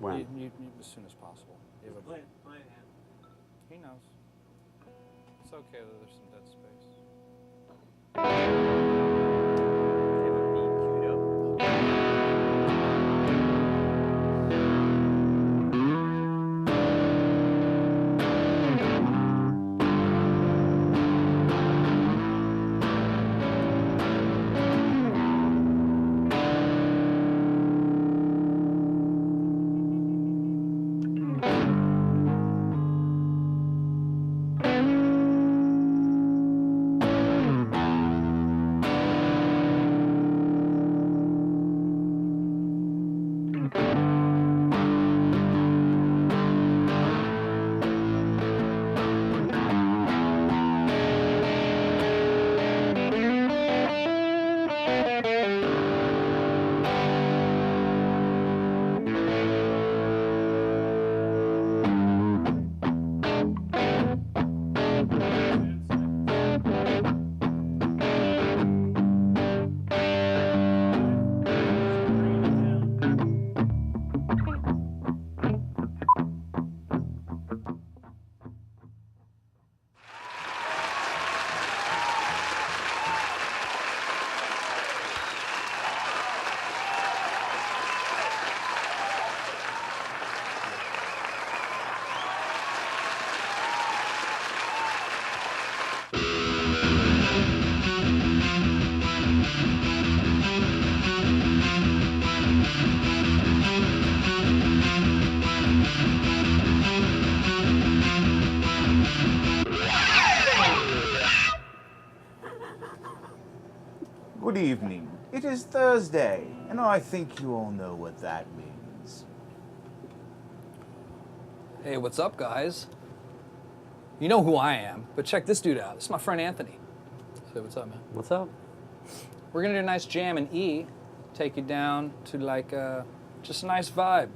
When? As soon as possible. Play it hand. He knows. It's okay that there's some dead space. Have a beat queued up. Good evening. It is Thursday, and I think you all know what that means. Hey, what's up, guys? You know who I am, but check this dude out. This is my friend Anthony. Say what's up, man. What's up? We're gonna do a nice jam in E, take you down to like just a nice vibe.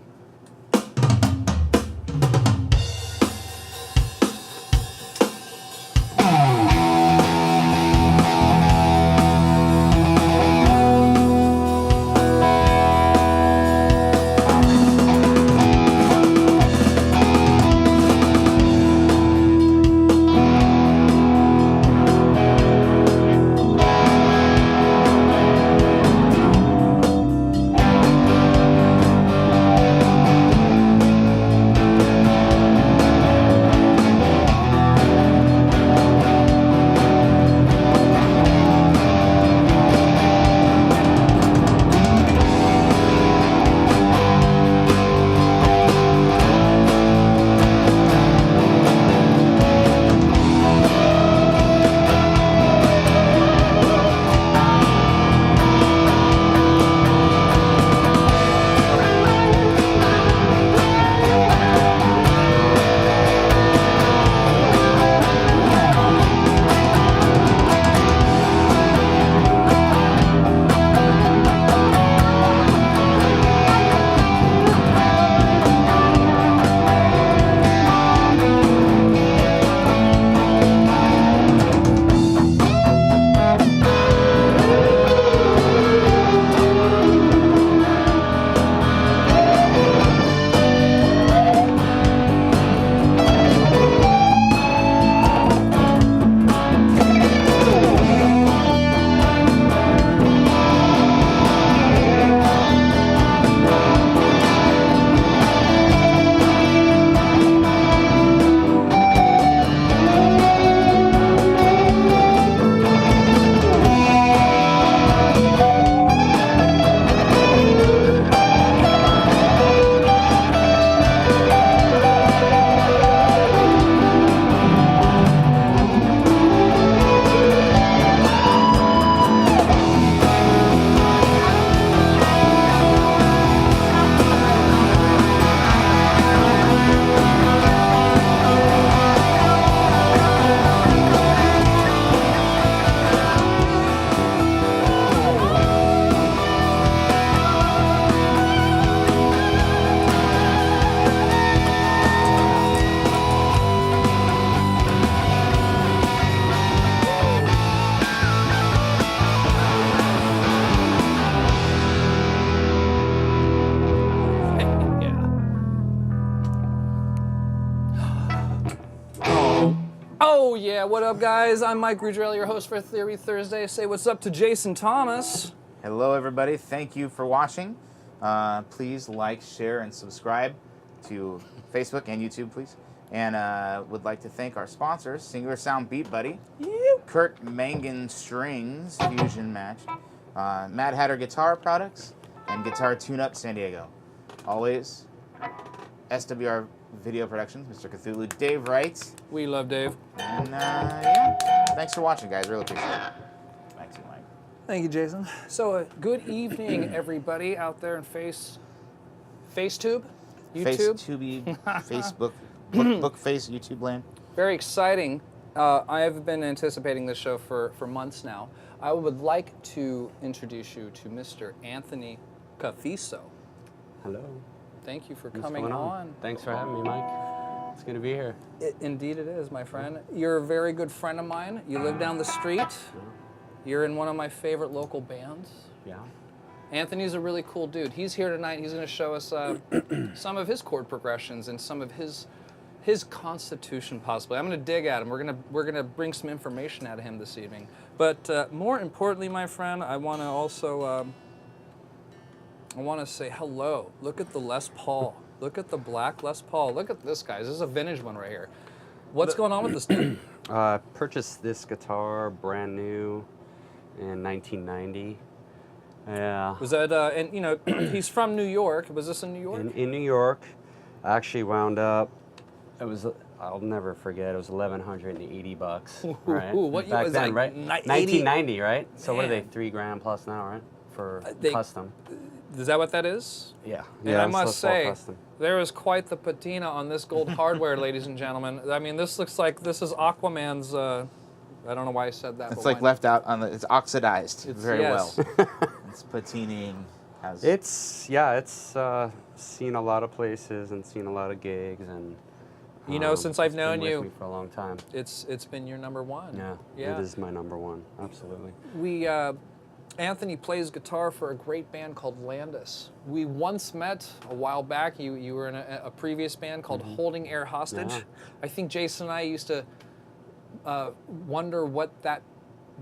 Oh yeah, what up guys? I'm MikeRuggirello, your host for Theory Thursday. Say what's up to Jason Thomas. Hello, everybody. Thank you for watching. Please like, share, and subscribe to Facebook and YouTube, please. And would like to thank our sponsors, Singular Sound Beat Buddy, Kurt Mangan Strings Fusion Match, Mad Hatter Guitar Products, and Guitar Tune Up San Diego. Always, SWR Video Productions, Mr. Cthulhu, Dave Wright. We love Dave. And yeah, thanks for watching, guys. Really appreciate it. Back to you, Mike. Thank you, Jason. So good evening, everybody out there in FaceTube, YouTube. FaceTube, Facebook, Bookface, YouTube land. Very exciting. I have been anticipating this show for months now. I would like to introduce you to Mr. Anthony Cafiso. Hello. Thank you for What's coming going on. Thanks for having me, Mike. It's good to be here. Indeed it is, my friend. You're a very good friend of mine. You live down the street. You're in one of my favorite local bands. Yeah. Anthony's a really cool dude. He's here tonight. He's going to show us some of his chord progressions and some of his constitution, possibly. I'm going to dig at him. We're gonna bring some information out of him this evening. But more importantly, my friend, I want to also say hello. Look at the Les Paul. Look at the black Les Paul. Look at this, guys. This is a vintage one right here. What's going on with this thing? Purchased this guitar brand new in 1990. Yeah. Was that, and you know, he's from New York. Was this in New York? In New York, I actually wound up, I'll never forget, it was $1,180, right? What year Back was then, that? right? 1990, 1990, right? So what are they, Man. $3,000 plus now, right? For They- custom. Is that what that is? Yeah. And Yeah, I it's must all say, custom. there is quite the patina on this gold hardware, ladies and gentlemen. I mean, this looks like this is Aquaman's, I don't know why I said that. It's but like why- left out on the. It's oxidized very yes. well. It's patinaing. It's seen a lot of places and seen a lot of gigs, and You know, since I've it's been known with you- me for a long time. It's been your number one. Yeah, it is my number one, absolutely. We, Anthony plays guitar for a great band called Landis. We once met a while back. You were in a previous band called Holding Air Hostage. Yeah. I think Jason and I used to wonder what that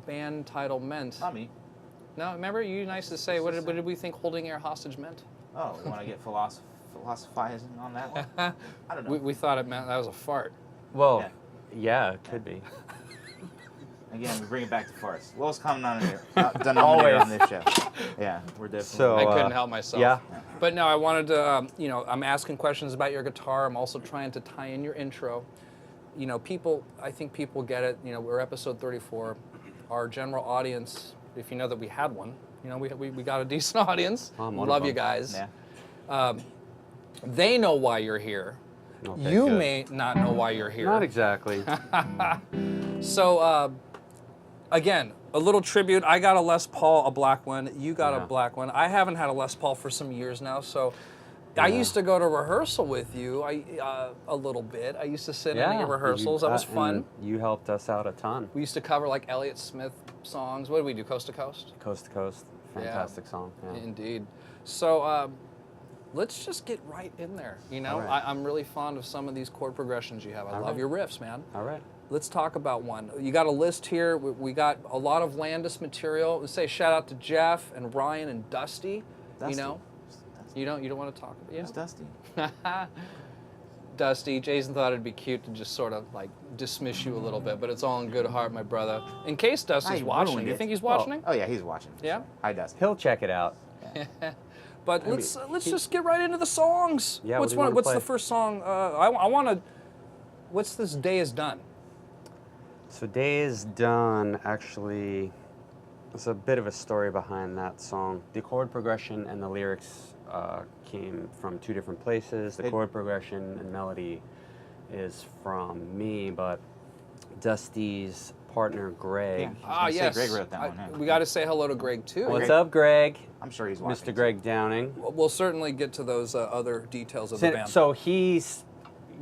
band title meant. Not me. No, remember you and I used to say, what did we think Holding Air Hostage meant? Oh, you want to get philosophizing on that one? I don't know. We thought it meant that was a fart. Well, yeah, it could be. Again, we bring it back to farts. Lowest common denominator on this show. Yeah, we're definitely. So, I couldn't help myself. Yeah. But no, I wanted to, you know, I'm asking questions about your guitar. I'm also trying to tie in your intro. You know, I think people get it. You know, we're episode 34. Our general audience, if you know that we had one, you know, we got a decent audience. I'm one of Love them. you guys. Yeah. They know why you're here. Okay, You good. may not know why you're here. Not exactly. So, again, a little tribute. I got a Les Paul, a black one. You got a Yeah. black one. I haven't had a Les Paul for some years now, so I Yeah. used to go to rehearsal with you a little bit. I used to sit in Yeah, your rehearsals. That was fun. and you helped us out a ton. We used to cover like Elliott Smith songs. What did we do, Coast to Coast? Coast to coast, fantastic song. Yeah. Indeed. So let's just get right in there. You know, All right. I'm really fond of some of these chord progressions you have. I All love right. your riffs, man. All right. Let's talk about one. You got a list here. We got a lot of Landis material. Let's say shout out to Jeff and Ryan and Dusty. Dusty. You know, Dusty. you don't want to talk about Who's Dusty? Dusty. Jason thought it'd be cute to just sort of like dismiss you a little bit, but it's all in good heart, my brother. In case Dusty's I watching, ruined you it. think he's watching? Oh yeah, he's watching. Yeah? Hi, Dusty. He'll check it out. But let's just get right into the songs. Yeah, what What's do you wanna what's play? the first song? I want to. What's this? Day is done. So Day is Done, actually, there's a bit of a story behind that song. The chord progression and the lyrics came from two different places. The chord progression and melody is from me, but Dusty's partner, Greg. Yeah. Ah, yes. Greg wrote that one. Yeah. We got to say hello to Greg too. What's up, Greg? I'm sure he's watching. Mr. Greg Downing. We'll certainly get to those other details of the band. So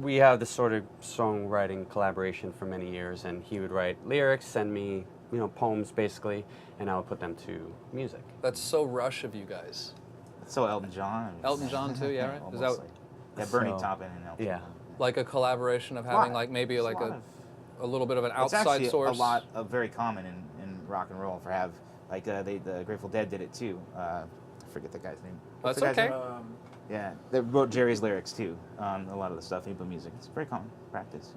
we have this sort of songwriting collaboration for many years, and he would write lyrics, send me, poems basically, and I would put them to music. That's so Rush of you guys. So Elton John. Elton John too, yeah, right? Is that Almost like Bernie So, Taupin and Elton yeah. John. like a collaboration of having like maybe like a a little bit of an It's outside actually source. a lot of very common in rock and roll for have like the Grateful Dead did it too. I forget the guy's name. What's That's the guy's okay. name? Yeah, they wrote Jerry's lyrics too. A lot of the stuff he put music. It's very common practice.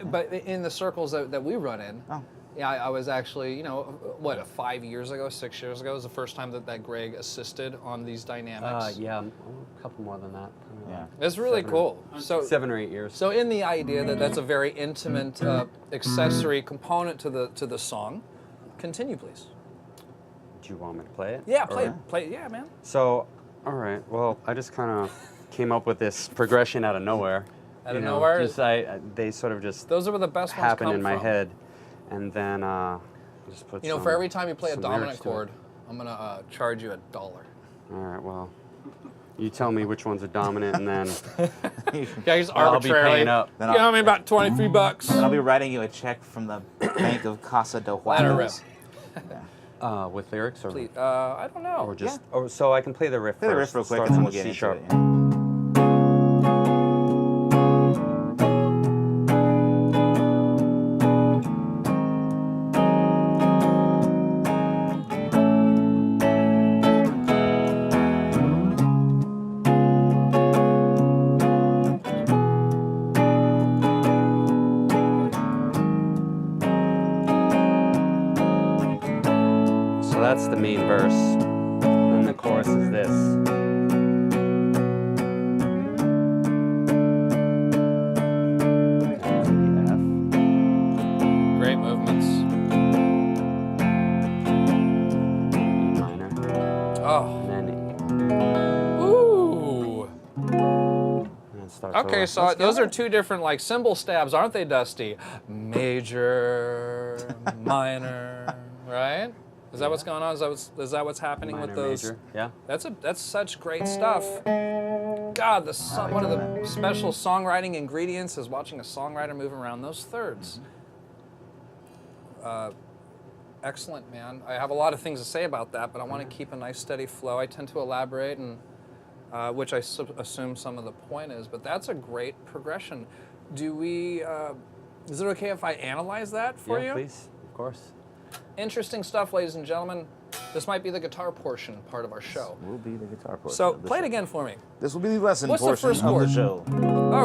But in the circles that we run in, Oh. yeah, I was actually, you know, what, 5 years ago, 6 years ago was the first time that Greg assisted on these dynamics. Yeah, a couple more than that. Yeah. It's really cool. So 7 or 8 years. So in the idea that that's a very intimate accessory component to the song, continue please. Do you want me to play it? Yeah, Or- play. Yeah, man. So, all right. Well, I just kind of came up with this progression out of nowhere. Out of nowhere? Just they sort of just Those are the best ones happened come in my from. head, and then just put. You know, some, for every time you play a some dominant lyrics to it. chord, I'm gonna charge you $1. All right. Well, you tell me which ones are dominant, and then Yeah, he's I'll be arbitrarily. paying up. Then You know, I mean, about $23. And I'll be writing you a check from the Bank of Casa de Let her rip. Juarez. with lyrics or Please, I don't know. or just or so I can play the riff. Play the riff first. real quick, Starts and then in we'll the get C into sharp. it. Yeah. So that's the main verse, and the chorus is this. Great movements. E minor, Oh. and Ooh. then it starts Okay, over. so those are two different like cymbal stabs, aren't they, Dusty? Major, minor, right? Is that what's going on? Is that what's happening minor, with those? major. Yeah. That's such great stuff. God, one of the special songwriting ingredients is watching a songwriter move around those thirds. Excellent, man. I have a lot of things to say about that, but I want to keep a nice steady flow. I tend to elaborate, and which I assume some of the point is, but that's a great progression. Do we? Is it okay if I analyze that for yeah, you? please, of course. Interesting stuff, ladies and gentlemen. This might be the guitar portion part of our show. Will be the guitar portion. So of the play it show. again for me. This will be the lesson What's the portion first of chord? the show.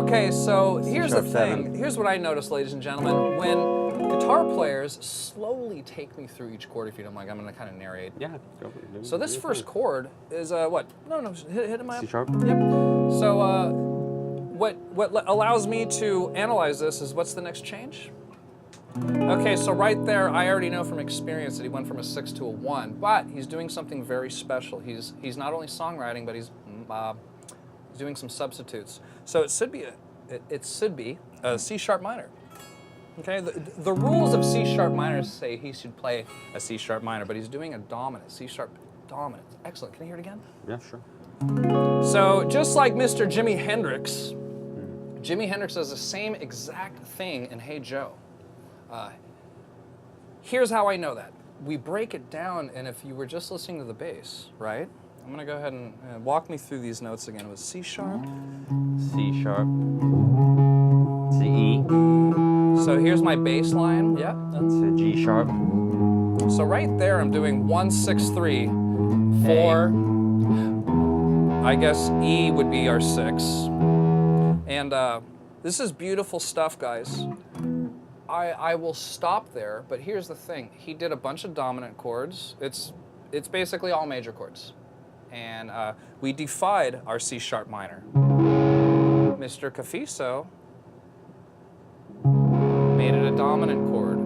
Okay, so here's the sharp thing. 7. Here's what I noticed, ladies and gentlemen. When guitar players slowly take me through each chord, if you don't mind, I'm going to kind of narrate. Yeah. Go, do So this your first thing. chord is what? No, hit him up. C sharp. Yep. So what allows me to analyze this is what's the next change? Okay, so right there, I already know from experience that he went from a 6 to a 1, but he's doing something very special. He's not only songwriting, but he's doing some substitutes. So it should be a C sharp minor. Okay, the rules of C sharp minor say he should play a C sharp minor, but he's doing a dominant, C sharp dominant. Excellent. Can you hear it again? Yeah, sure. So just like Mr. Jimi Hendrix, Jimi Hendrix does the same exact thing in Hey Joe. Here's how I know that. We break it down, and if you were just listening to the bass, right? I'm gonna go ahead and walk me through these notes again. It was C sharp. C sharp. To E. So here's my bass line. Yeah. To G sharp. So right there, I'm doing 1, 6, 3, 4. I guess E would be our 6. And this is beautiful stuff, guys. I will stop there, but here's the thing. He did a bunch of dominant chords. It's basically all major chords. And we defied our C sharp minor. Mr. Cafiso made it a dominant chord.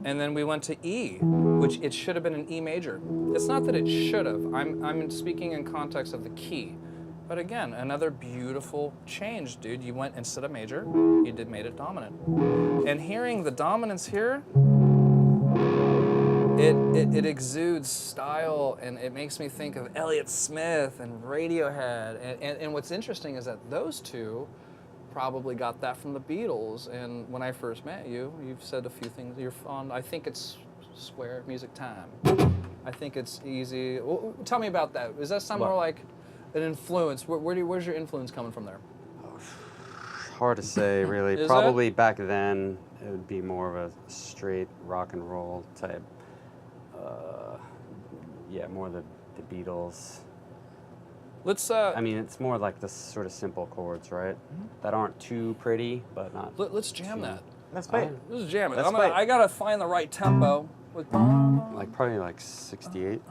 And then we went to E, which it should have been an E major. It's not that it should have. I'm speaking in context of the key. But again, another beautiful change, dude. You went, instead of major, you made it dominant. And hearing the dominance here, it exudes style, and it makes me think of Elliott Smith and Radiohead. And what's interesting is that those two probably got that from the Beatles. And when I first met you, you've said a few things. You're fond. I think it's square music time. I think it's easy. Well, tell me about that. Is that somewhere What? like an influence? Where's your influence coming from there? hard to say, really. Is Probably back then it would be more of a straight rock and roll type. Yeah, more the Beatles. Let's I mean, it's more like the sort of simple chords, right? That aren't too pretty, but not. let's jam that. Let's play. Let's jam it. Let's play. I gotta find the right tempo. With Like probably like 68.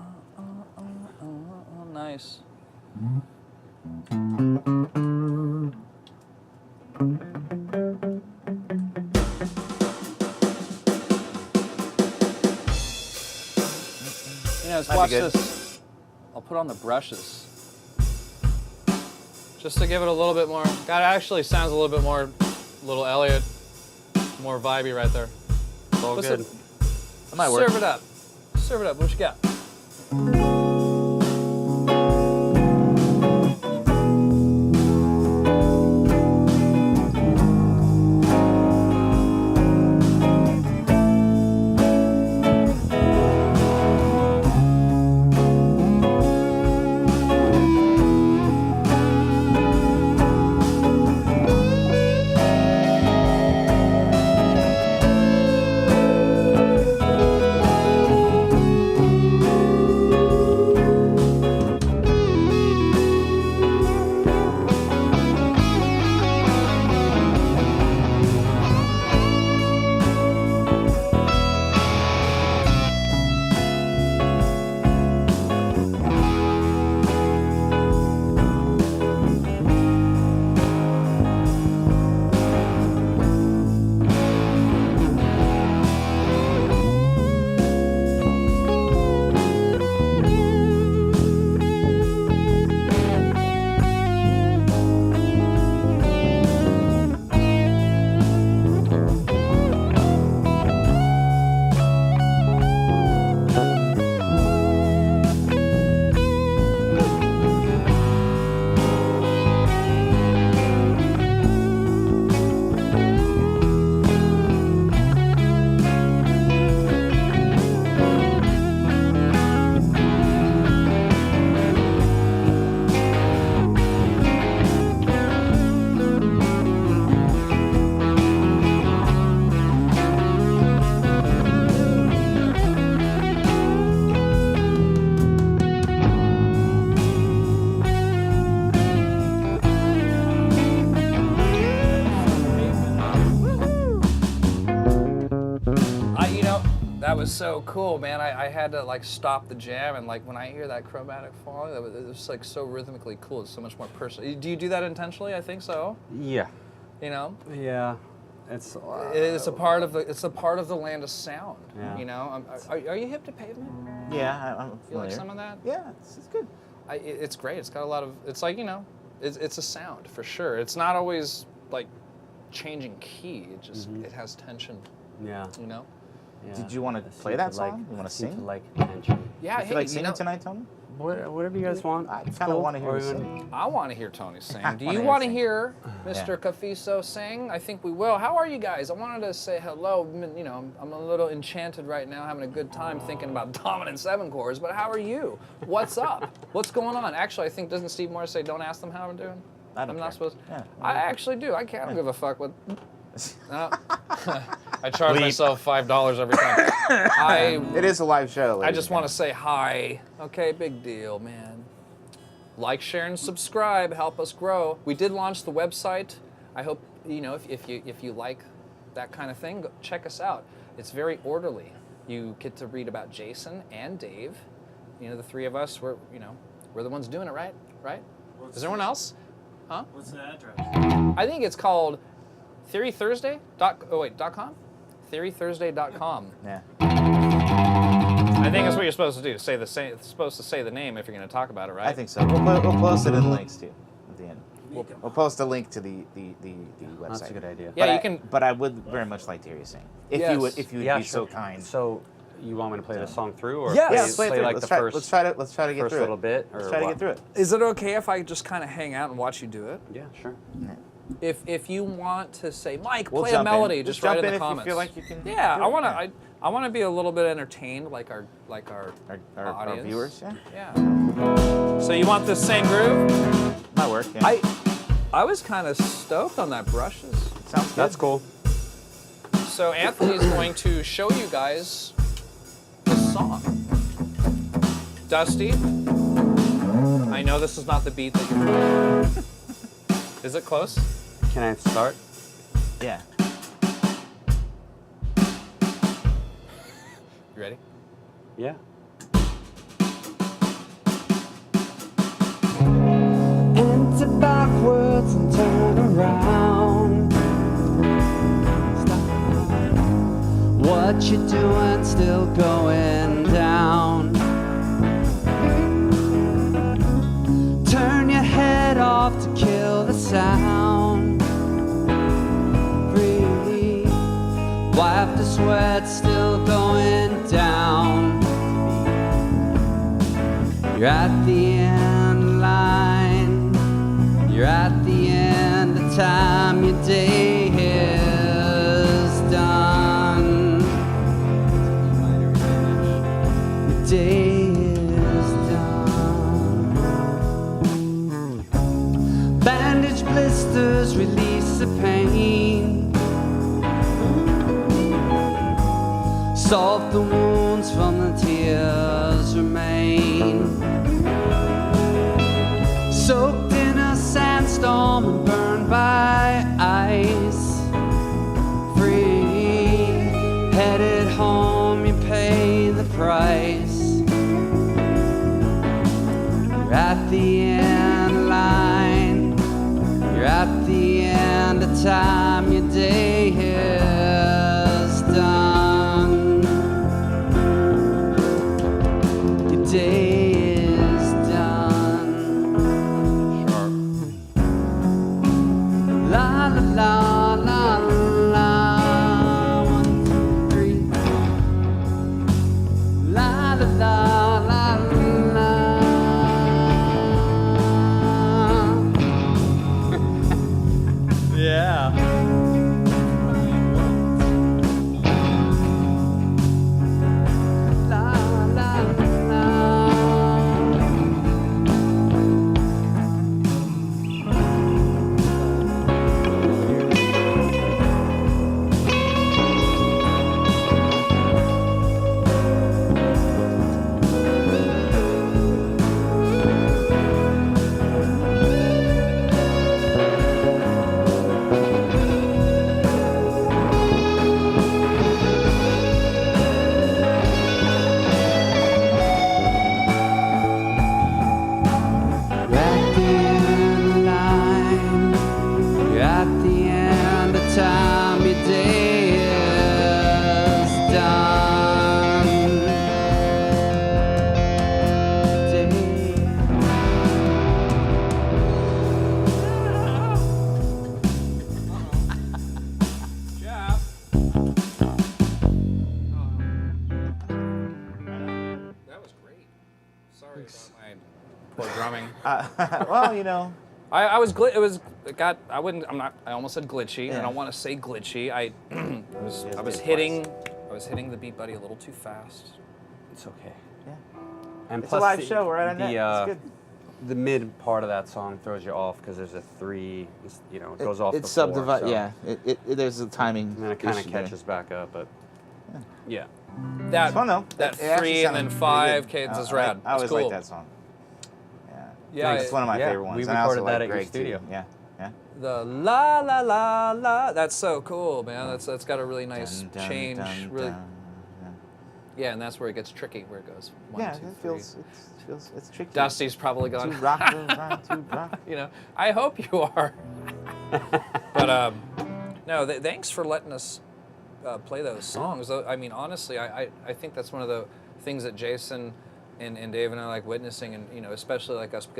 nice. Let's watch this. I'll put on the brushes. Just to give it a little bit more. God, it actually sounds a little bit more Little Elliot. More vibey right there. It's all good. That might work. Serve it up. Serve it up. What you got? That was so cool, man. I had to like stop the jam, and like when I hear that chromatic falling, it was like so rhythmically cool. It's so much more personal. Do you do that intentionally? I think so. Yeah. You know. Yeah. It's a part of the land of sound. Yeah. You know. Are you hip to Pavement? Yeah, I'm You familiar. like some of that? Yeah, it's good. It's great. It's got a lot of. It's like, you know, it's a sound for sure. It's not always like changing key. It just it has tension. Yeah. You know. Yeah. Did you want to I play seem that like- song? You want I to seem sing? to like tension. Yeah. You feel like singing tonight, Tony? Whatever you guys want. I It's kind of cool. want to hear Or you even- sing. I want to hear Tony sing. Do Wanna you hear want to sing. hear Mr. Cafiso sing? I think we will. How are you guys? I wanted to say hello. You know, I'm a little enchanted right now, having a good time thinking about dominant 7 chords. But how are you? What's up? What's going on? Actually, I think, doesn't Steve Morris say, don't ask them how I'm doing? I don't I'm care. not supposed. Yeah. I actually do. I can't give a fuck what. No. I charge myself $5 every time. It is a live show. I just want to say hi. Okay, big deal, man. Like, share, and subscribe. Help us grow. We did launch the website. I hope, you know, if you like that kind of thing, check us out. It's very orderly. You get to read about Jason and Dave. You know, the three of us. We're the ones doing it, right? Right? Is there anyone else? Huh? What's the address? I think it's called TheoryThursday.com. TheoryThursday.com. Yeah. I think that's what you're supposed to do. It's supposed to say the name if you're going to talk about it, right? I think so. We'll post it in links too at the end. We'll post a link to the website. That's a good idea. Yeah, But you can. But I would very much like to hear you sing. If Yes. you would Yeah, be so sure. kind. So, you want me to play the song through, or Yes. play, Yeah, let's play it play through. like let's the try, first, let's try to get first through little it. bit? Or Let's try to what? get through it. Is it okay if I just kind of hang out and watch you do it? Yeah, sure. If you want to say, Mike, We'll play a jump in. melody, We'll just jump write in in the if you comments. feel like you can Yeah, do I it. want Yeah. to. I want to be a little bit entertained, like our Our audience. viewers, yeah. Yeah. So you want this same groove? Might work. Yeah. I was kind of stoked on that brushes. Sounds good. That's cool. So Anthony is going to show you guys this song. Dusty, I know this is not the beat that you're playing. Is it close? Can I start? Yeah. You ready? Yeah. Enter backwards and turn around. Stop. What you doing? Still going down. Turn your head off to kill the sound. Breathe. Wipe the sweat. Still going down. You're at the end line. You're at the end of time. Your day is done. Your day is done. Bandage blisters release the pain. Solve the wounds from the tears remain. Soaked in a sandstorm and burned by ice. Free, headed home, you pay the price. You're at the end line. You're at the end of time. Your day is done. Your day is done. La la la la la. 1, 2, 3. La la la la la. Yeah. La la la. You're at the end line. You're at the end of time. Your day is done. Day. Jeff. That was great. Sorry about my poor drumming. Well, you know. I was it was got I wouldn't I'm not I almost said glitchy. Yeah. I don't want to say glitchy. I was It I was did hitting a the beat buddy a little too fast. It's okay. Yeah. And It's a live show. We're right on the, net. It's good. The mid part of that song throws you off because there's a 3. You know, it goes off. It's the 4, subdivided. so- Yeah. There's a timing. And then it kind of issue there. catches back up, but yeah. That It's fun though. that It actually 3 and then sounded 5 pretty good. cadence is I rad. always It's cool. like that song. Yeah. Yeah, It's one of my yeah, favorite ones. we And I also recorded that like at your Greg, studio. Too. Yeah. Yeah. The la la la la. That's so cool, man. That's got a really nice Dun, dun, change. dun, Really. dun. Yeah, and that's where it gets tricky. Where it goes 1, Yeah, 2, it 3. feels it's tricky. Dusty's probably To going. rock, to rock. You know, I hope you are. But no, thanks for letting us play those songs. I mean, honestly, I think that's one of the things that Jason and Dave and I like witnessing, and you know, especially like us, we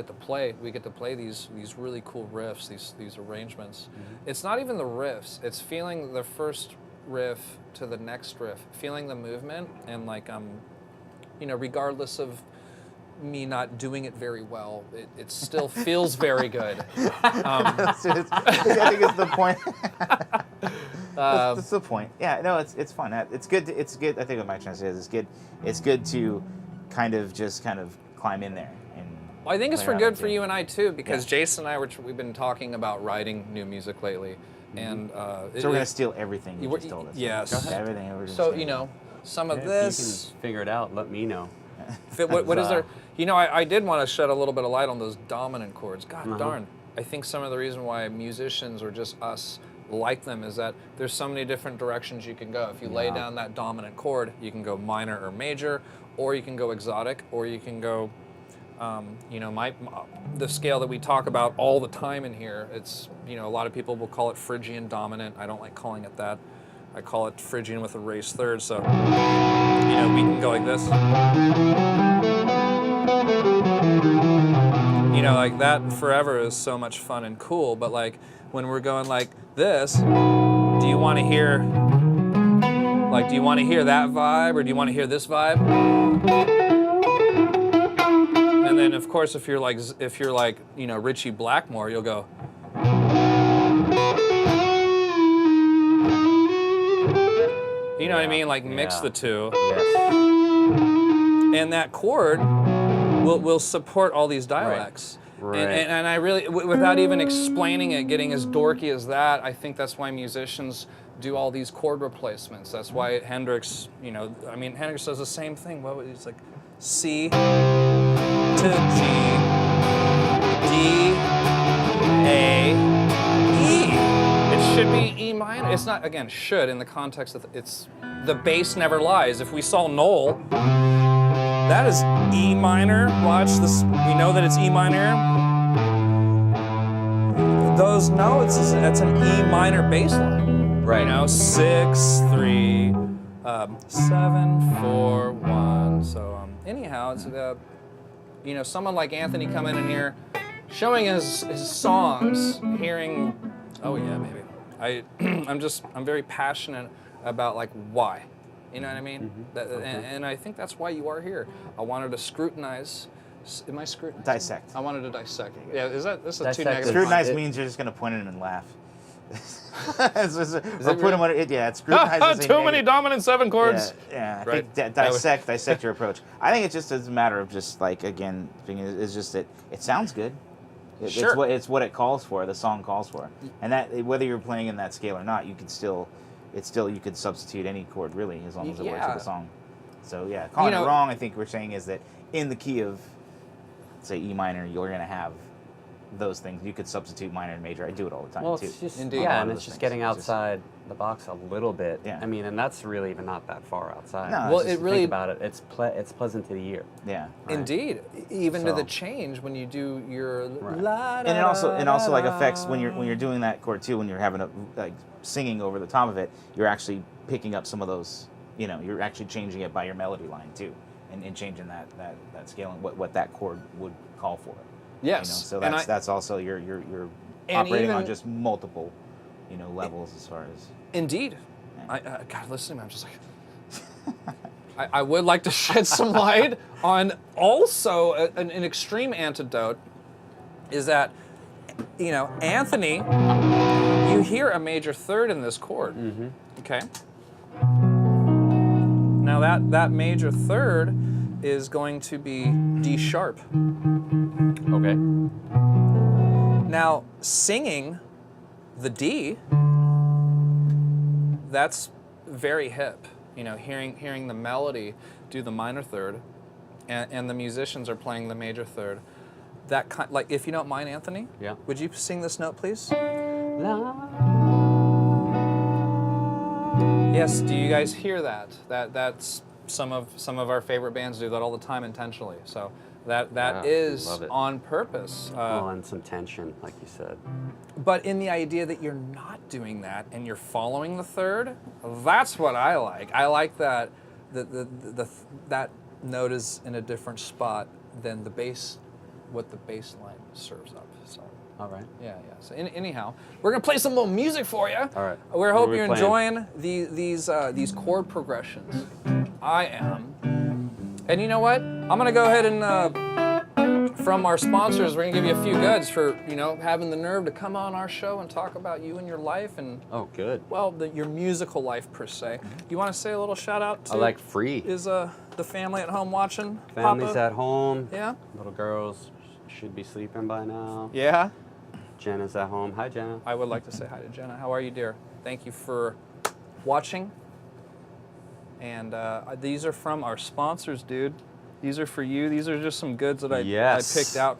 get to play these really cool riffs, these arrangements. Mm-hmm. It's not even the riffs; it's feeling the first riff to the next riff, feeling the movement, and like you know, regardless of me not doing it very well, it still feels very good. I think it's the point. That's the point. Yeah, no, it's fun. It's good. It's good. I think what Mike trying to say is it's good to kind of climb in there. And Well, I think it's play for around good with for you and I too, because Yeah. Jason and I we've been talking about writing new music lately, and So we're gonna steal everything you we're- just told us. yes. Go ahead. Everything. We're just So gonna- some of If this. you can figure it out, let me know. What is there? I did want to shed a little bit of light on those dominant chords. God darn. I think some of the reason why musicians or just us like them is that there's so many different directions you can go. If you lay down that dominant chord, you can go minor or major, or you can go exotic, or you can go, the scale that we talk about all the time in here. It's, a lot of people will call it Phrygian dominant. I don't like calling it that. I call it Phrygian with a raised third. So, we can go like this. Like that forever is so much fun and cool, but like when we're going like this, do you want to hear that vibe, or do you want to hear this vibe? And then of course if you're like Richie Blackmore, you'll go. You know what I mean? Like mix the two. Yes. And that chord will support all these dialects. Right. And I really, without even explaining it, getting as dorky as that, I think that's why musicians do all these chord replacements. That's why Hendrix, Hendrix does the same thing. It's like C to G, D, A, E. It should be E minor. It's not, again, should in the context of it's the bass never lies. If we saw Noel, that is E minor. Watch this. We know that it's E minor. Those notes, that's an E minor bass line. Right. 6, 3, 7, 4, 1. So anyhow, it's someone like Anthony coming in here, showing his songs, hearing. Oh yeah, maybe. I'm very passionate about like why. You know what I mean? And I think that's why you are here. I wanted to scrutinize. Am I scrutinizing? Dissect. I wanted to dissect. Yeah, this is too Dissect negative? Scrutinize means you're just gonna point at him and laugh. Or put him under it. Yeah, it's scrutinize. is a Too many negative- dominant 7 chords. Yeah. I Right. think dissect your approach. I think it's just a matter of just like again, it's just that it sounds good. Sure. It's what it calls for. The song calls for, and that whether you're playing in that scale or not, you could still. You could substitute any chord really as long as it works with the song. So yeah, calling it wrong, I think we're saying is that in the key of, say, E minor, you're going to have those things. You could substitute minor and major. I do it all the time too. It's just, Indeed. yeah, and One of it's those just things. getting It's just- outside the box a little bit. Yeah. I mean, and that's really even not that far outside. No, Well, it's it just- really. Think about it. It's pleasant to the ear. Yeah. Indeed, even to the So- change when you do your Right. And it also like affects when you're doing that chord too. When you're having a like singing over the top of it, you're actually picking up some of those. You're actually changing it by your melody line too, and changing that scale and what that chord would call for. Yes. So And that's also you're And operating on even- just multiple, levels as far as. Indeed. God, listening, I'm just like. I would like to shed some light on also an extreme antidote is that, Anthony, you hear a major third in this chord. Mm-hmm. Okay. Now that major third is going to be D sharp. Okay. Now, singing the D, that's very hip. Hearing the melody do the minor third, and the musicians are playing the major third. Like, if you don't mind, Anthony, Yeah. would you sing this note, please? Yes. Do you guys hear that? That's some of our favorite bands do that all the time intentionally. So that Yeah, is love it. on purpose. And some tension, like you said. But in the idea that you're not doing that and you're following the third, that's what I like. I like that that note is in a different spot than the bass, what the bass line serves up. So All right. yeah. So anyhow, we're gonna play some more music for you. All right. We What hope are we you're playing? enjoying these chord progressions. I am. And you know what? I'm gonna go ahead and from our sponsors, we're gonna give you a few goods for having the nerve to come on our show and talk about you and your life and Oh, good. your musical life per se. You want to say a little shout out to? I like free. Is the family at home watching? Families Papa? at home. Yeah. Little girls. should be sleeping by now. Yeah? Jenna's at home. Hi, Jenna. I would like to say hi to Jenna. How are you, dear? Thank you for watching. And these are from our sponsors, dude. These are for you. These are just some goods that I picked out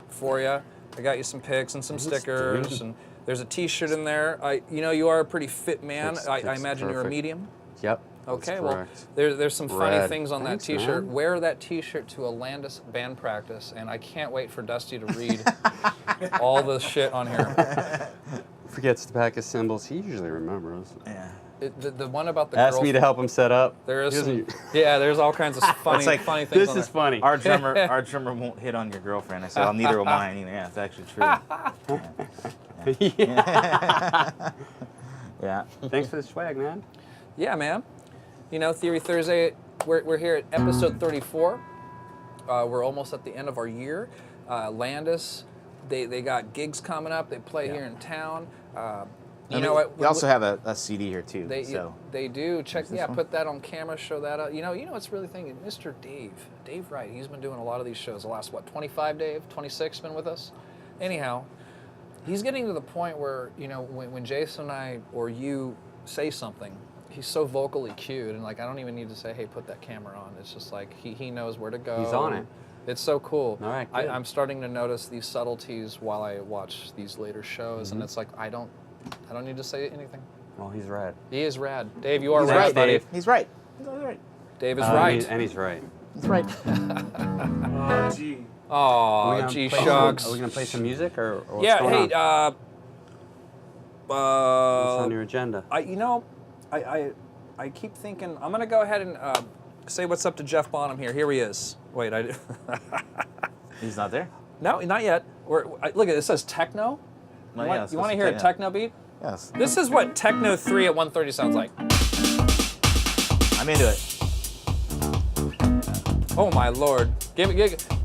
for you. I got you some picks and some stickers, and there's a T-shirt in there. You are a pretty fit man. I imagine you're a medium. Yep. Okay, well, there's some funny things on Thanks, that T-shirt. man. Wear that T-shirt to a Landis band practice, and I can't wait for Dusty to read all the shit on here. Forgets to pack his cymbals. He usually remembers. Yeah. The one about the Asked me to help him set up. There is there's all kinds of funny funny things. This on is there. funny. Our drummer won't hit on your girlfriend. I said, "Well, neither will mine." Yeah, it's actually true. Yeah. Thanks for the swag, man. Yeah, man. You know, Theory Thursday. We're here at episode 34. We're almost at the end of our year. Landis, they got gigs coming up. They play here in town. You know what? We also have a CD here too. They do. Put that on camera. Show that up. You know what's really thinking? Mr. Dave Wright. He's been doing a lot of these shows. The last 25 Dave, 26 been with us. Anyhow, he's getting to the point where when Jason and I or you say something, he's so vocally cued, and like I don't even need to say, hey, put that camera on. It's just like he knows where to go. He's on it. It's so cool. All right, good. I'm starting to notice these subtleties while I watch these later shows, and it's like I don't need to say anything. Well, he's rad. He is rad. Dave, you are He's rad, right, buddy. Dave. He's right. He's always right. Dave is right. And he's right. He's right. Oh, gee. Oh, gee shucks. Are we gonna play some music or what's Yeah, going hey, on? What's on your agenda? I keep thinking I'm gonna go ahead and say what's up to Jeff Bonham here. Here he is. Wait, He's not there? No, not yet. Look at it. It says techno. Well, You want to hear a techno beat? Yes. This is what Techno 3 at 130 sounds like. I'm into it. Oh my lord.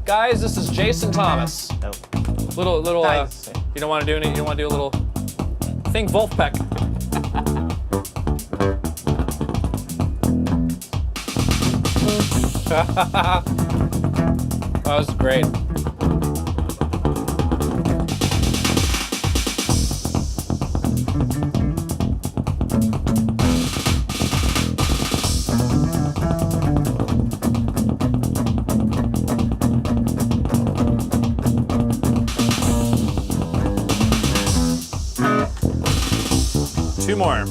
Guys, this is Jason Thomas. Nope. Little Nice. you don't want to do anything, you want to do a little think Wolfpack. That was great. Two more.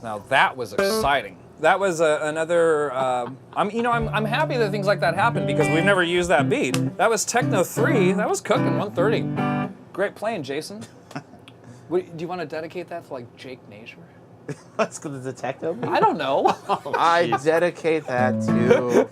Now that was exciting. That was another. I'm happy that things like that happen because we've never used that beat. That was Techno 3. That was cooking 130. Great playing, Jason. Do you want to dedicate that to like Jake Nasher? Let's go to the techno beat. I don't know. I dedicate that to.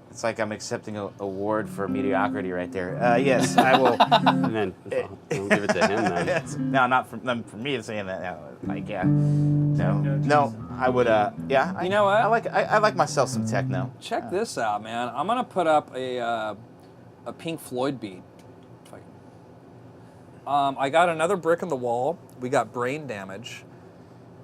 It's like I'm accepting an award for mediocrity right there. Yes, I will. And then don't give it to him then. Yes. No, not for me to say that. No, like, yeah. No, I would. Yeah. You know what? I like myself some techno. Check this out, man. I'm gonna put up a Pink Floyd beat. If I can. I got another brick in the wall. We got Brain Damage.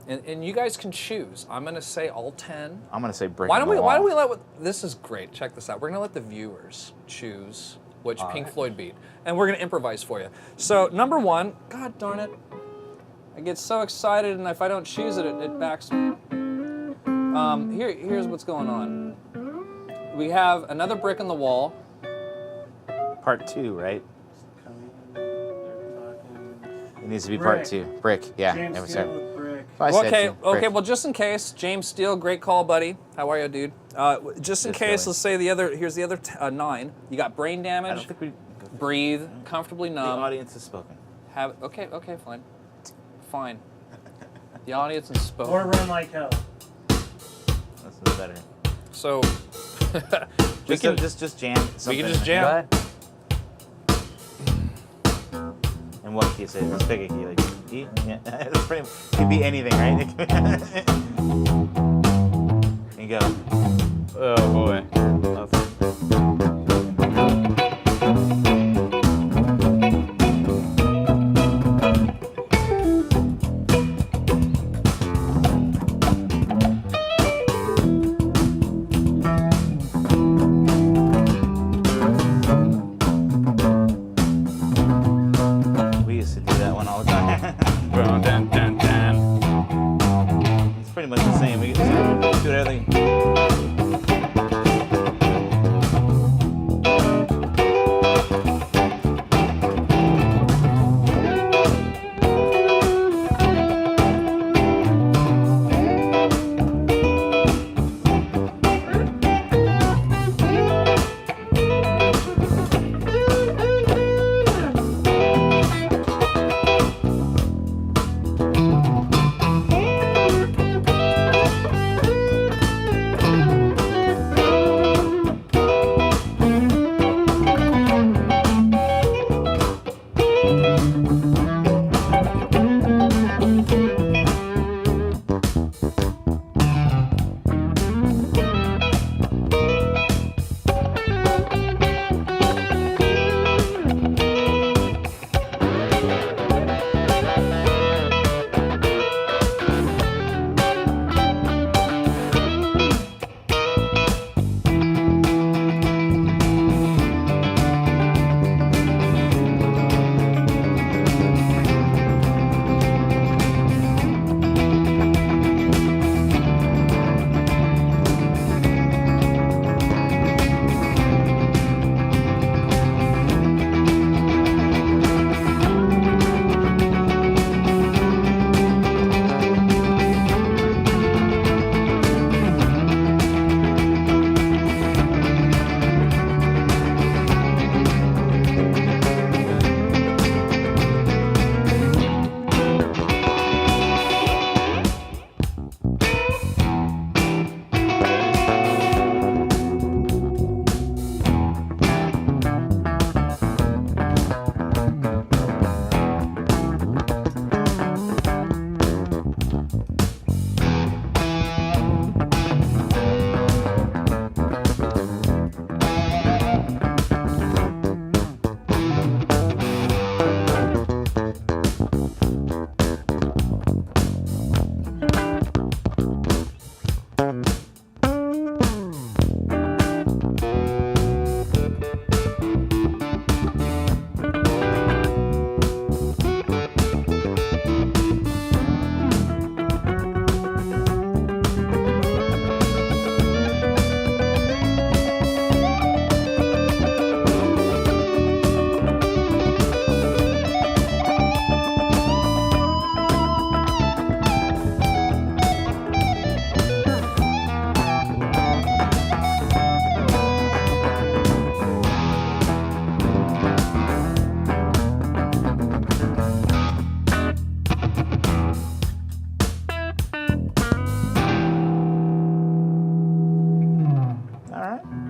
And you guys can choose. I'm gonna say all 10. I'm gonna say brick. Why don't we let this is great. Check this out. We're gonna let the viewers choose which Pink Floyd beat, and we're gonna improvise for you. So number 1, God darn it, I get so excited, and if I don't choose it, it backs me. Here's what's going on. We have another brick in the wall. Part 2, right? It needs to be part 2. Brick. Yeah. James Never Steele said. with brick. Okay. Well, just in case, James Steele, great call, buddy. How are you, dude? Just in case, let's say the other. Here's the other 9. You got Brain I Damage. don't think we. Breathe, comfortably The numb. audience has spoken. Okay, fine. The audience is spoken. Or Run Like Hell. That's better. So Just jam. we can just Go jam. ahead. And what key is it? Let's pick a key. Like E? Yeah. It's pretty. It could be anything, right? And go. Oh boy. Dun, dun, dun, dun. It's pretty much the same. We can just do everything.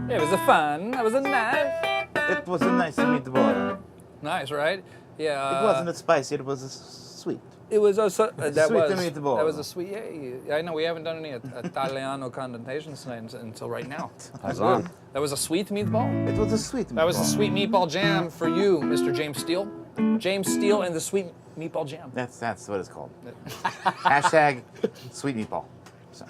It was a fun. That was a nice. It was a nice meatball. Nice, right? Yeah. It wasn't spicy. It was sweet. It was a that Sweet was meatball. that was a sweet. Yeah, I know we haven't done any Italiano connotations until right now. That's on. That was a sweet meatball. It was a sweet meatball. That was the sweet meatball jam for you, Mr. James Steele. James Steele and the sweet meatball jam. That's what it's called. Hashtag sweet meatball. So.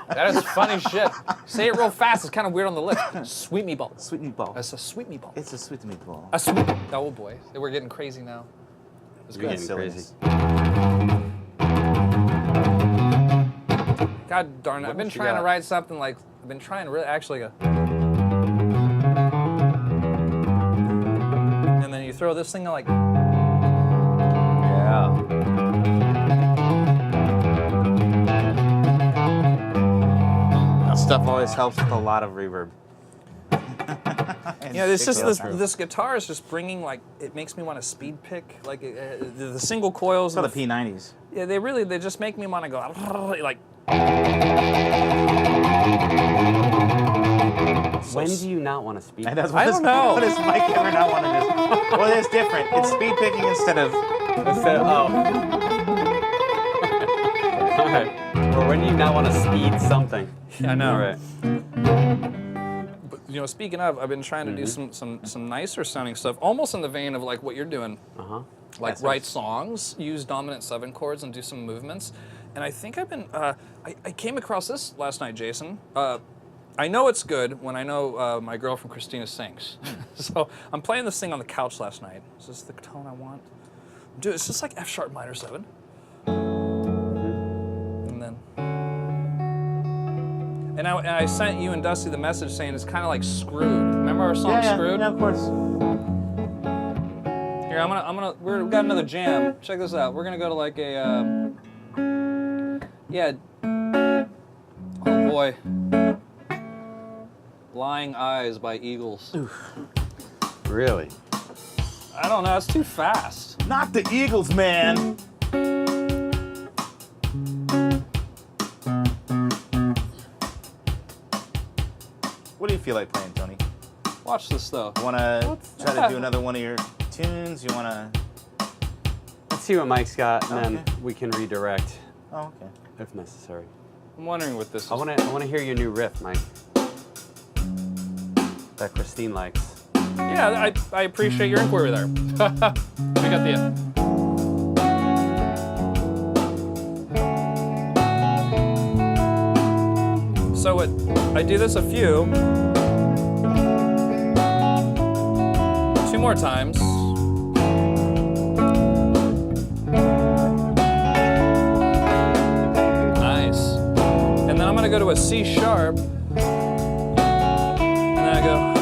That is funny shit. Say it real fast. It's kind of weird on the lips. Sweet meatball. Sweet meatball. That's a sweet meatball. It's a sweet meatball. A sweet. Oh boy, we're getting crazy now. It's You're good. getting crazy. God darn it! I've been else you trying to got? write something like I've been trying to really actually go. And then you throw this thing like. Yeah. Stuff always helps with a lot of reverb. Yeah, it's just Sticks this guitar is just bringing like it makes me want to speed pick like the single coils. For And the P90s. yeah, they just make me want to go like. When do you not want to speak? And that's I don't know. What does Mike ever not want to do? Well, it's different. It's speed picking instead of. All right. Or when do you not want to speed something? I know. All right. But, you know, speaking of, I've been trying to do some nicer sounding stuff, almost in the vein of like what you're doing. Like That's write nice. songs, use dominant 7 chords, and do some movements. And I think I've been. I came across this last night, Jason. I know it's good when I know my girlfriend Christina sings. So I'm playing this thing on the couch last night. Is this the tone I want? Dude, it's just like F sharp minor 7. And then. And I sent you and Dusty the message saying it's kind of like Screwed. Remember our song Screwed? Yeah, of course. Here, we've got another jam. Check this out. We're gonna go to like a, oh boy. Lying Eyes by Eagles. Really? I don't know, it's too fast. Not the Eagles, man. What do you feel like playing, Tony? Watch this though. Want to try to do another one of your tunes? You want to? Let's see what Mike's got, and Okay. then we can redirect Oh, okay. if necessary. I'm wondering what this is. I want to hear your new riff, Mike. That Christine likes. Yeah, I appreciate your inquiry there. I got the end. So I do this a few. 2 more times. Nice. And then I'm gonna go to a C sharp. And then I go.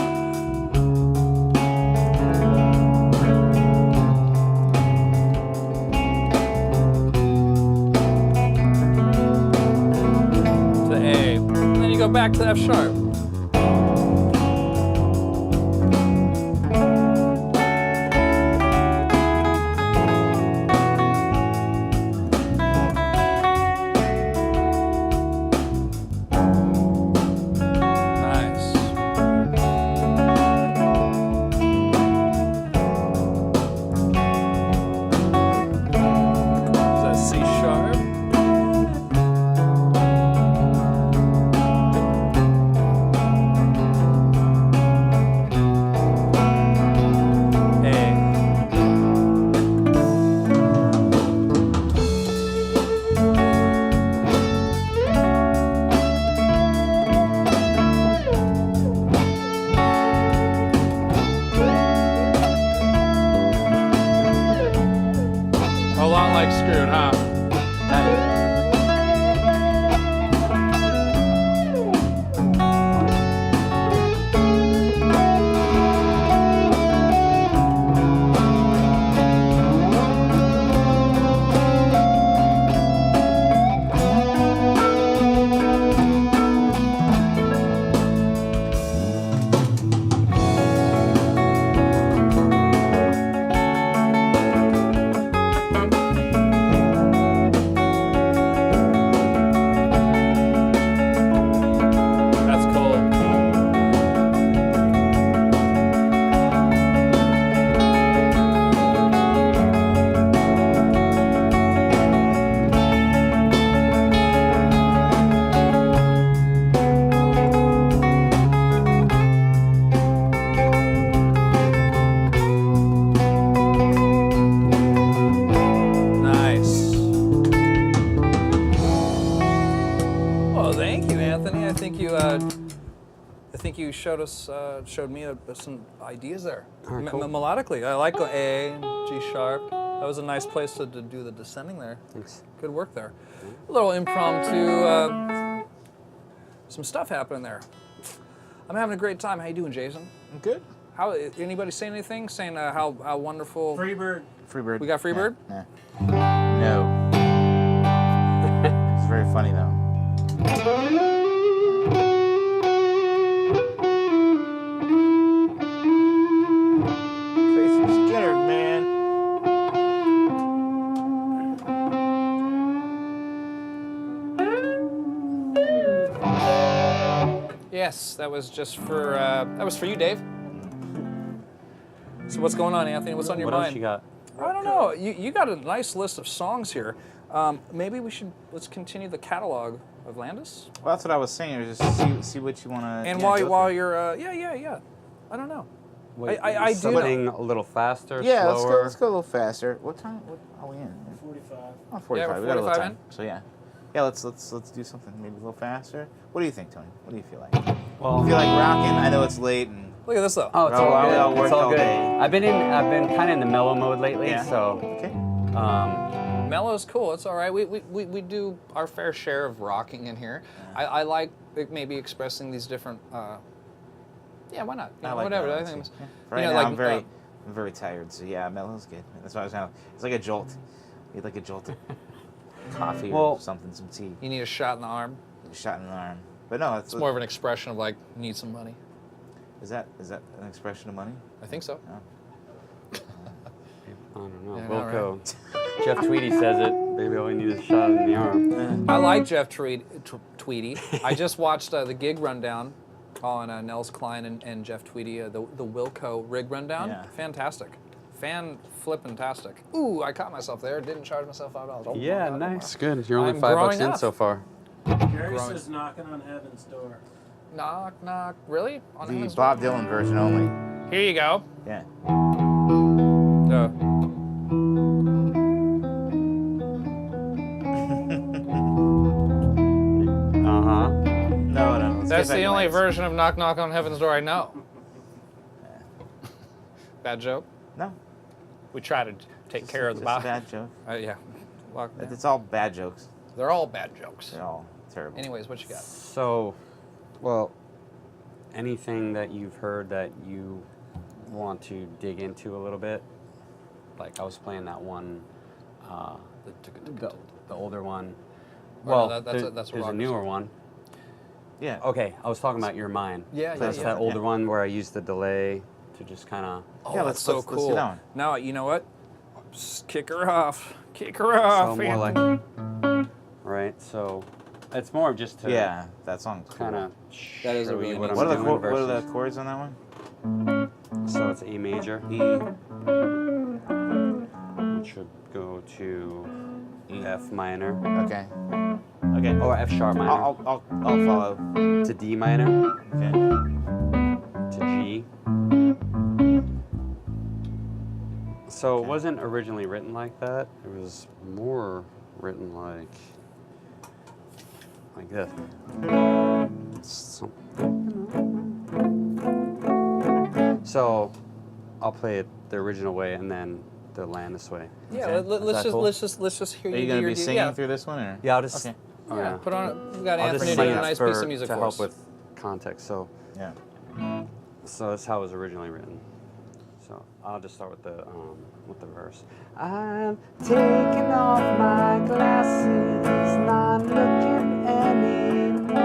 Go back to F sharp. Nice. Is that C sharp? Screwed, huh? You showed me some ideas there. Right, cool. Melodically, I like A, G sharp. That was a nice place to do the descending there. Thanks. Good work there. A little impromptu, some stuff happening there. I'm having a great time. How you doing, Jason? I'm good. How? Anybody saying anything? Saying how wonderful? Freebird. Freebird. We got Freebird? Nah. No. It's very funny though. Yes, that was just for that was for you, Dave. So what's going on, Anthony? What's on your What mind? else you got? I don't know. You got a nice list of songs here. Maybe let's continue the catalog of Landis. Well, that's what I was saying. Just see what you want to. And while you're yeah. I don't know. Wait, I do something a little faster, Yeah, slower. let's go a little faster. What time? What are we in? 45. Oh, 45. Yeah, we're We got a little 45 time. in? So yeah, let's do something maybe a little faster. What do you think, Tony? What do you feel like? Well, You feel like rocking? I know it's late and Look at this though. Oh, it's Oh, all wow, good. that It's worked all good. okay. I've been kind of in the mellow mode lately, Yeah. so Okay. Mellow's cool. It's all right. We do our fair share of rocking in here. I like maybe expressing these different. Yeah, why not? You I know, like whatever. mellow, I think too. it's, Yeah. Right you know, now, like, I'm very tired, so yeah, mellow's good. That's why I was kind of. It's like a jolt. You need like a jolt of coffee or Well- something, some tea. you need a shot in the arm. A shot in the arm. But no, It's more of an expression of like need some money. Is that an expression of money? I think so. No. I don't know. Yeah, We'll no, go. Jeff Tweedy says it. Baby, all you need is a shot in the arm. I like Jeff Tweedy. I just watched the gig rundown on Nels Klein and Jeff Tweedy, the Wilco rig rundown. Yeah. Fantastic. Fan-flippin-tastic. Ooh, I caught myself there. Didn't charge myself $5. Oh, Yeah, wow. nice. Good. You're only I'm $5 growing in up. so far. Gary Growing. says knocking on heaven's door. Knock, knock. Really? On The Heaven's Bob Door? Dylan version only. Here you go. Yeah. Uh-huh. No. Let's That's get back the to only lights. version of Knock Knock on Heaven's Door I know. Bad joke? No. We try to take care of the It's a Bob. bad joke. Yeah. Lock down. It's all bad jokes. They're all bad jokes. They're all terrible. Anyways, what you got? So, well, anything that you've heard that you want to dig into a little bit? Like I was playing that one, the older one. Oh, Well, no, that's a there's a rocker newer song. one. Yeah. Okay, I was talking about Your Mind. Yeah, That's that older one where I used the delay to just kind of. Oh, Yeah, that's let's so do cool. that one. Now, you know what? Just kick her off. Kick her off. So more like, right? So it's more of just to Yeah, that song's cool. kind of That is a show really you what neat I'm What are, doing what are the versus. chords on that one? So it's A major, E. which should go to E. F minor, Okay. Okay. or F sharp minor, I'll follow. to D minor, Okay. to G. So it wasn't originally written like that. It was more written like this. So I'll play it the original way and then the Landis way. Yeah, Okay. let's just hear Are you do gonna your be deal. singing Yeah. through this one, or? Yeah, I'll just. Okay. Oh, Yeah, put on. We got I'll just Anthony sing doing a it nice for- piece of music to for help us. with context. So, Yeah. so that's how it was originally written. So I'll just start with the verse. I'm taking off my glasses, not looking anymore.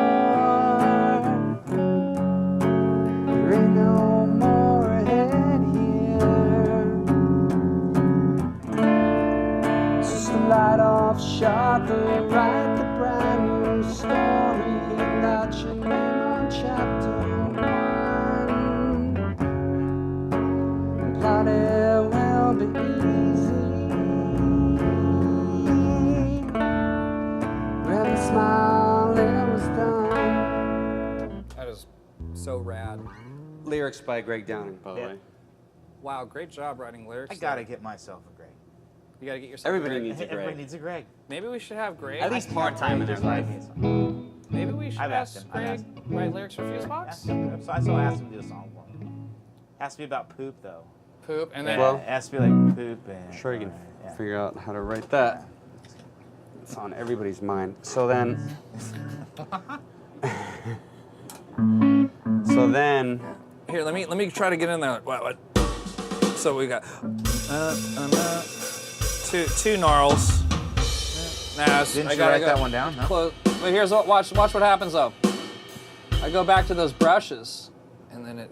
There ain't no more ahead here. Just a light off shot to write the brand new story. Got your name on chapter 1. Thought it will be easy. When the smile it was done. That is so rad. Lyrics by Greg Downing, by the Yeah. way. Wow, great job writing lyrics. I gotta get myself a Greg. You gotta get yourself. Everybody a Greg. needs a Everybody Greg. needs a Greg. Maybe we should have Greg. At least part-time in their life. Maybe we should I've asked ask him, I've Greg asked write lyrics for Fusebox. So I still asked him to do a song for me. Has to be about poop though. Poop, and then Well- it has to be like poop and. I'm sure you can yeah. figure out how to write that. It's on everybody's mind. So then, here, let me try to get in there. What? So we got two Gnarls. Nah, Didn't I you gotta write go that one down? No? close. But here's what. Watch what happens though. I go back to those brushes, and then it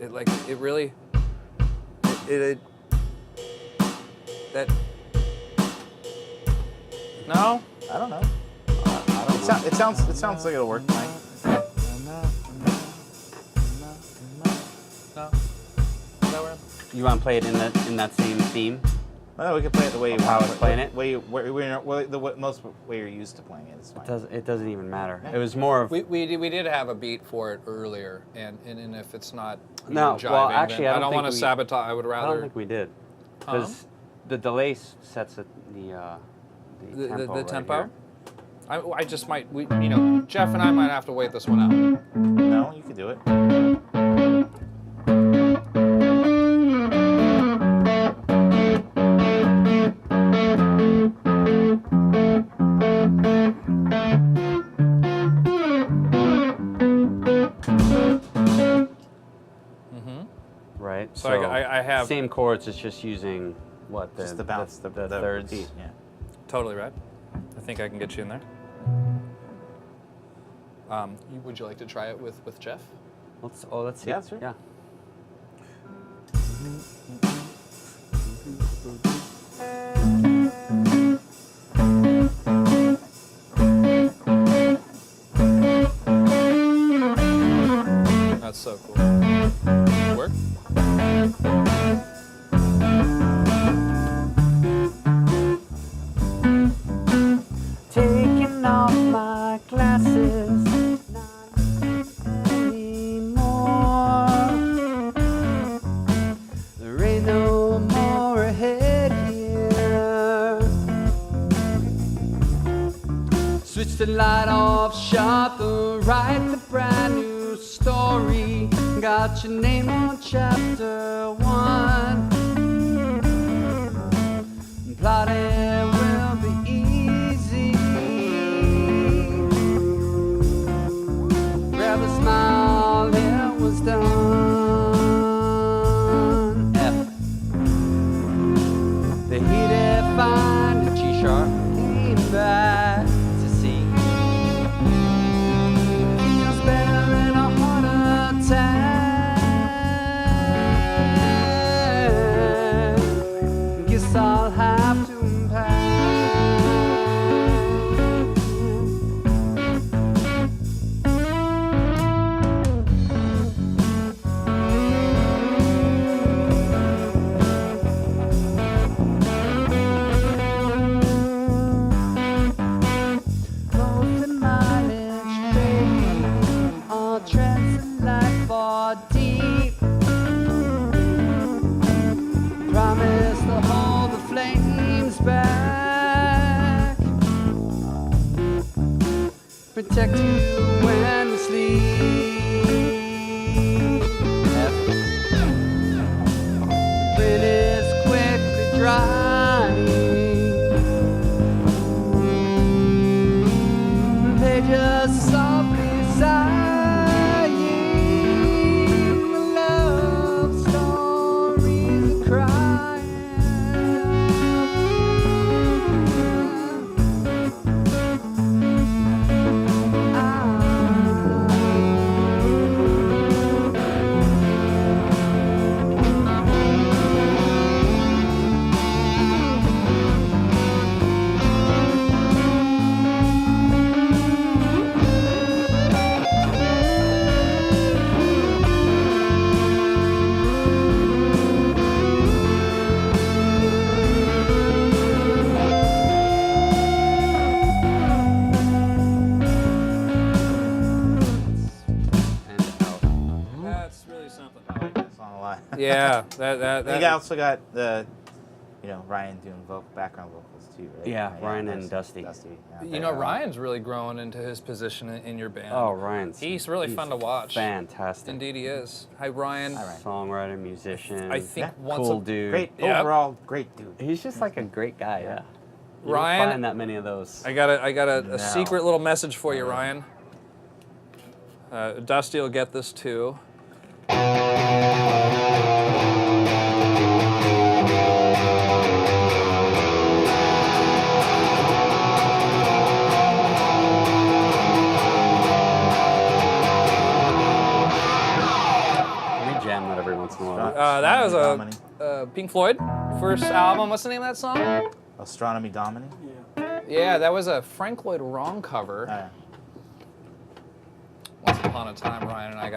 really that. No. I don't know. It sounds like it'll work. Mike. No. Is that where? you want to play it in that same theme? No, we can play it the way you Of how want. it's playing it? Most way you're used to playing it. It's fine. It doesn't even matter. It was more of We did have a beat for it earlier, and if it's not No, jiving, well, then actually, I don't want to think we- sabotage. I would I rather don't think we did because the delay sets it the tempo. the right tempo. here. I just might Jeff and I might have to wait this one out. No, you can do it. I have Same chords, it's just using what Just the bounce, the thirds. beat, yeah. totally right. I think I can get you in there. Would you like to try it with Jeff? Let's see. Yeah, sure. Yeah. That's so cool. Work? Taking off my glasses, not anymore. There ain't no more ahead here. Switch the light off sharp, write the brand new story. Got your name on chapter 1. Plotting will be easy. Grab a smile, it was done. F. The heat find the G sharp came back to C. Feels better than a heart attack. Guess I'll have to unpack. Both the mileage, baby, all trends in life are deep. Promise to hold the flames back. Protect you when we sleep. F. Print is quickly drying. Pages softly sighing. Love stories are crying. And out. That's really something. I like that song a lot. Yeah, You also got the, Ryan doing background vocals too, right? Yeah, Ryan that's and Dusty. You know, Ryan's really growing into his position in your band. Oh, Ryan's. He's really fun to watch. Fantastic. Indeed, he is. Hi, Ryan. Hi, Ryan. Songwriter, musician. I think Yeah, once cool a- dude. Great, Yep. overall, great dude. He's just like a great guy. Yeah. You Ryan- don't find that many of those. I got a No. secret little message for you, Ryan. Dusty will get this too. We jam that every once in a while. That was Domini. a Pink Floyd first album. What's the name of that song? Astronomy Domini. Yeah. Yeah, that was a Frank Lloyd Wrong cover. Once upon a time, Ryan and I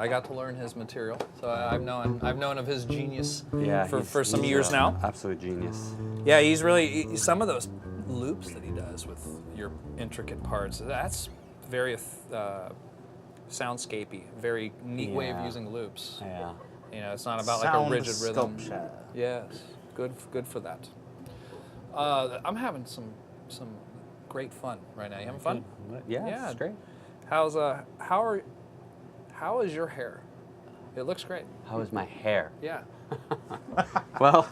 got to learn his material. So I've known of his genius Yeah, for some he's years now. Absolute genius. Yeah, he's really some of those loops that he does with your intricate parts. That's very soundscapey, very neat way of Yeah. using loops. Yeah. You know, it's not about like a rigid rhythm. Sculpture. Yes, good for that. I'm having some great fun right now. You having fun? Yeah, Yeah. it's great. How is your hair? It looks great. How is my hair? Yeah. Well,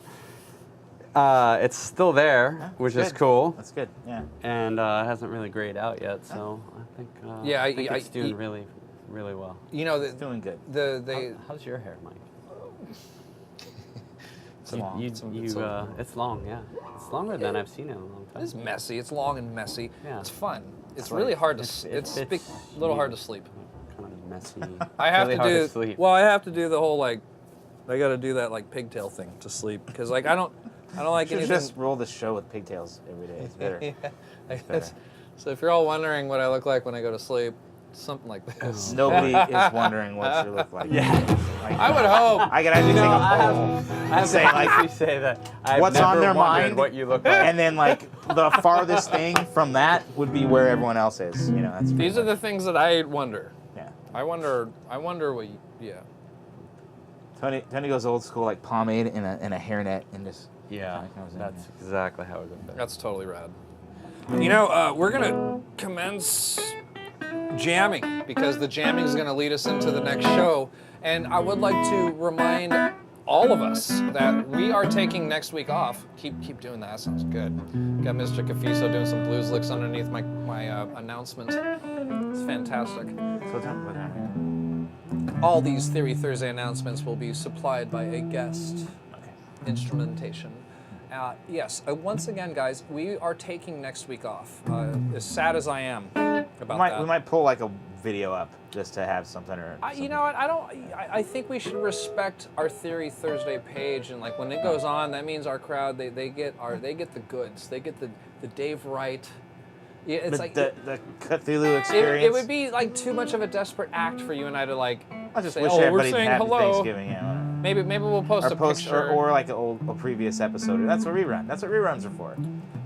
it's still there, Yeah, which good. is cool, That's good. Yeah. and hasn't really grayed out yet. So I think Yeah, I think it's doing I- really, really well. You know It's doing good. the How's your hair, Mike? It's long. It's long, yeah. It's longer than I've seen it in a long time. It's messy. It's long and messy. Yeah. It's fun. It's like- really hard to. it's It's a little hard to sleep. Kind of messy. I have really to hard do. to sleep. Well, I have to do the whole like. I got to do that like pigtail thing to sleep because like I don't like You should anything. just roll the show with pigtails every day. It's better. I better. guess. So if you're all wondering what I look like when I go to sleep, something like this. Nobody is wondering what you look like. Yeah. Like, I would hope. I could actually take a I poll have say, to like, honestly say that I've what's never on their wondered mind, what you look like. and then like the farthest thing from that would be where everyone else is. You know, that's pretty These are the much- things that I wonder. Yeah. I wonder what you. Yeah. Tony goes old school, like pomade in a hairnet and just Yeah, kinda comes in, that's yeah. exactly how it goes. That's totally rad. You know, we're gonna commence jamming because the jamming is gonna lead us into the next show, and I would like to remind all of us that we are taking next week off. Keep doing that. That sounds good. Got Mr. Cafiso doing some blues licks underneath my announcement. It's fantastic. So tell me what happened. All these Theory Thursday announcements will be supplied by a guest Okay. instrumentation. Yes, once again, guys, we are taking next week off. As sad as I am about that. We might pull like a video up just to have something or. You know what? I think we should respect our Theory Thursday page, and like when it goes on, that means our crowd they get the goods. They get the Dave Wright. Yeah, it's like the Cthulhu experience. it would be like too much of a desperate act for you and I to like. I just say, wish oh, we're everybody saying happy hello. Thanksgiving. Yeah. Maybe we'll post a picture. or like a previous episode. That's a rerun. That's what reruns are for.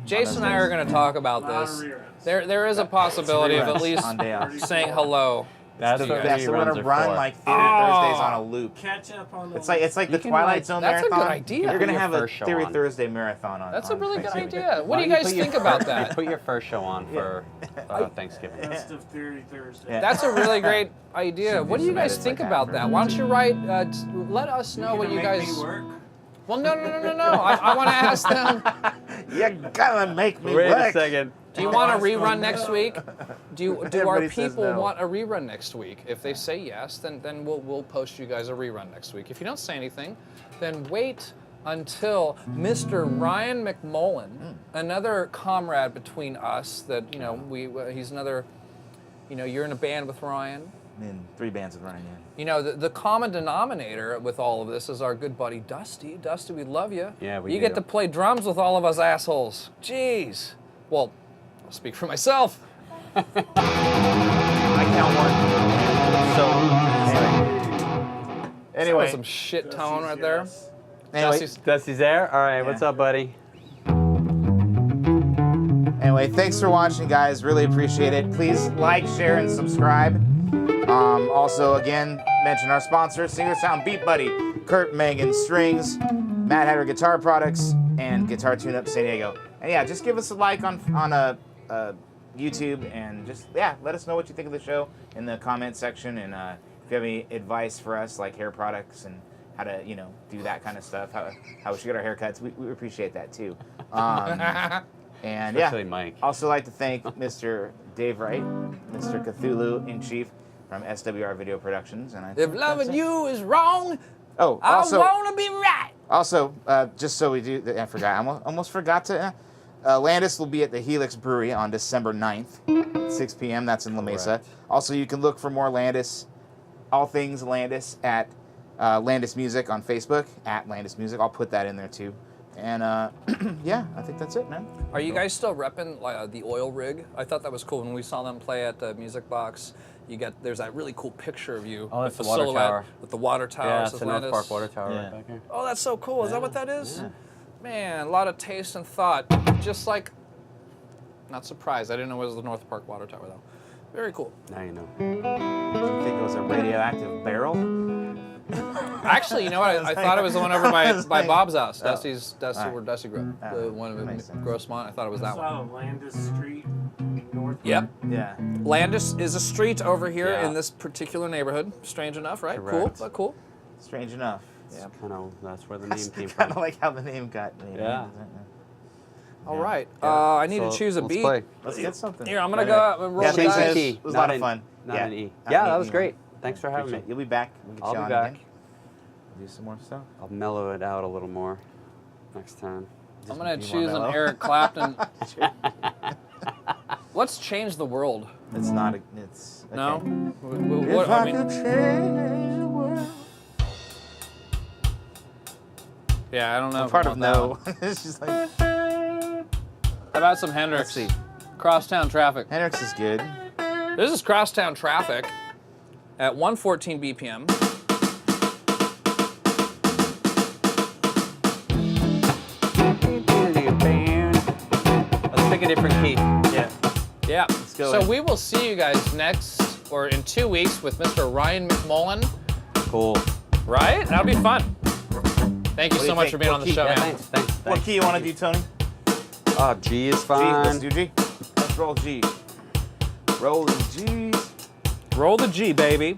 Jason and I are going to talk about A lot of this. reruns. There is a possibility of at Reruns least on day off. saying hello. That's to what you Yeah, guys. so we're gonna reruns are run for. like Theory Thursdays on a loop. Catch up on the. It's like the can, Twilight like- Zone That's a good marathon. idea. You're Put gonna your have a first show Theory on. Thursday marathon on. That's a on really good Thanksgiving. idea. What do you Why guys don't you think put about that? Put your first show on for Thanksgiving. Best of Theory Thursday. Yeah. That's a really great idea. Should What do do you some guys edits think like about that that? for Why don't you write? Let us know what you Make guys. me work. Well, no. I want to ask them. You gotta make me Wait work. a second. Do you want a rerun next week? Do our Everybody says people no. want a rerun next week? If they say yes, then we'll post you guys a rerun next week. If you don't say anything, then wait until Mr. Ryan McMullen, another comrade between us. That he's another. You're in a band with Ryan. In 3 bands with Ryan. The common denominator with all of this is our good buddy Dusty. Dusty, we love you. Yeah, we You do. get to play drums with all of us assholes. Jeez. Well, I'll speak for myself. I count one. That Anyway. was some shit tone right there. Anyway, Dusty's there? All right, what's Yeah. up, buddy? Anyway, thanks for watching, guys. Really appreciate it. Please like, share, and subscribe. Also, again, mention our sponsors, Singer Sound Beat Buddy, Kurt Mangan Strings, Mad Hatter Guitar Products, and Guitar Tune Up San Diego. And yeah, just give us a like on YouTube, and just let us know what you think of the show in the comment section. And if you have any advice for us, like hair products and how to do that kind of stuff, how we should get our haircuts, we appreciate that too. And Especially Mike. also like to thank Mr. Dave Wright, Mr. Cthulhu in Chief from SWR Video Productions. And I If think loving that's it. you is wrong, Oh, I also, want to be right. also, just so we do, I forgot. I almost forgot to. Landis will be at the Helix Brewery on December 9th, 6 p.m. That's in La Mesa. Correct. Also, you can look for more Landis, all things Landis at Landis Music on Facebook, at Landis Music. I'll put that in there too. And yeah, I think that's it, man. Are you guys still repping the oil rig? I thought that was cool when we saw them play at the Music Box. There's that really cool picture of you Oh, with that's the the water silhouette tower. with the water tower. Yeah, says it's the North Landis. Park Water Tower Yeah. right back here. Oh, that's so cool. Is that what that is? Yeah. Man, a lot of taste and thought. Just like, not surprised. I didn't know it was the North Park Water Tower though. Very cool. Now you know. I think it was a radioactive barrel. Actually, you know what? I thought it was the one over by Bob's house. Dusty, Alright. where Dusty grew up. The one that makes in sense. Grossmont. I thought it was that one. Saw Landis Street, North. Yep. Yeah. Landis is a street over here Yeah. in this particular neighborhood. Strange enough, right? Correct. Cool, but cool. Strange enough. Yeah. Kind of. That's where the That's name came kind of from. like how the name got named. Yeah. All right. Yeah. I need to So, choose a let's beat. play. Let's get something. Here, I'm gonna go out and roll Yeah, the thanks, dice. guys. T, It was a not lot of an- fun. Not Yeah. an E. Not Yeah, an that E, was man. great. Thanks for having me. Appreciate it. You'll be back. We'll get I'll you be on back. again. Do some more stuff. I'll mellow it out a little more next time. I'm gonna be more choose an mellow. Eric Clapton. Let's change the world. It's not. It's okay. No? If What, I I mean, could change the world. yeah, I don't know. I'm if part I of want that no. It's just like one. How about some Hendrix? Let's see. Crosstown Traffic. Hendrix is good. This is Crosstown Traffic at 114 BPM. Let's pick a different key. Yeah. Yeah. go So in. we will see you guys next, or in 2 weeks, with Mr. Ryan McMullen. Cool. Right? That'll be fun. Thank you What do so you much think? for being What on the key? show, Yeah, man. thanks. What key you want to do, Tony? G is G. fine. Let's do G. Let's roll G. Roll the G's. Roll the G, baby.